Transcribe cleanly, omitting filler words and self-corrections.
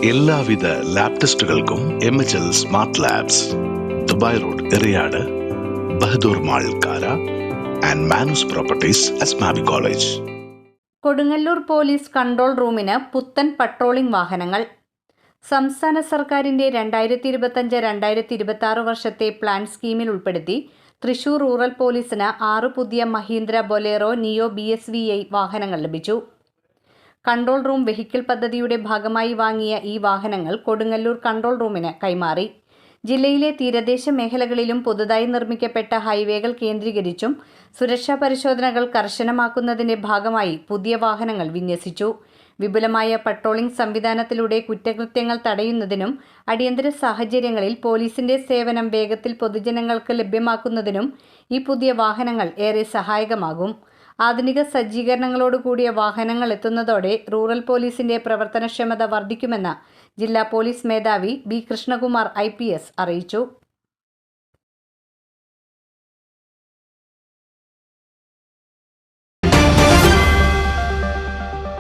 എല്ലാവിധ ലാബ് ടെസ്റ്റുകൾക്കും MHL smart labs, Dubai road, Eriyad, Bahadur mall, Kara and Manus properties, Asmabi college. Kodungallur police control റൂമിന് പുത്തൻ പട്രോളിംഗ് വാഹനങ്ങൾ. സംസ്ഥാന സർക്കാരിന്റെ 2025-2026 വർഷത്തെ പ്ലാൻ സ്കീമിൽ ഉൾപ്പെടുത്തി തൃശൂർ റൂറൽ പോലീസിന് 6 പുതിയ മഹീന്ദ്ര ബൊലേറോ നിയോ BSVI വാഹനങ്ങൾ ലഭിച്ചു. കൺട്രോൾ റൂം വെഹിക്കിൾ പദ്ധതിയുടെ ഭാഗമായി വാങ്ങിയ ഈ വാഹനങ്ങൾ കൊടുങ്ങല്ലൂർ കൺട്രോൾ റൂമിന് കൈമാറി. ജില്ലയിലെ തീരദേശ മേഖലകളിലും പുതുതായി നിർമ്മിക്കപ്പെട്ട ഹൈവേകൾ കേന്ദ്രീകരിച്ചും സുരക്ഷാ പരിശോധനകൾ കർശനമാക്കുന്നതിന്റെ ഭാഗമായി പുതിയ വാഹനങ്ങൾ വിന്യസിച്ചു. വിപുലമായ പട്രോളിംഗ് സംവിധാനത്തിലൂടെ കുറ്റകൃത്യങ്ങൾ തടയുന്നതിനും അടിയന്തര സാഹചര്യങ്ങളിൽ പോലീസിന്റെ സേവനം വേഗത്തിൽ പൊതുജനങ്ങൾക്ക് ലഭ്യമാക്കുന്നതിനും ഈ പുതിയ വാഹനങ്ങൾ ഏറെ സഹായകമാകും. ആധുനിക സജ്ജീകരണങ്ങളോടുകൂടിയ വാഹനങ്ങൾ എത്തുന്നതോടെ റൂറൽ പോലീസിന്റെ പ്രവർത്തനക്ഷമത വർദ്ധിക്കുമെന്ന് ജില്ലാ പോലീസ് മേധാവി B. കൃഷ്ണകുമാർ IPS അറിയിച്ചു.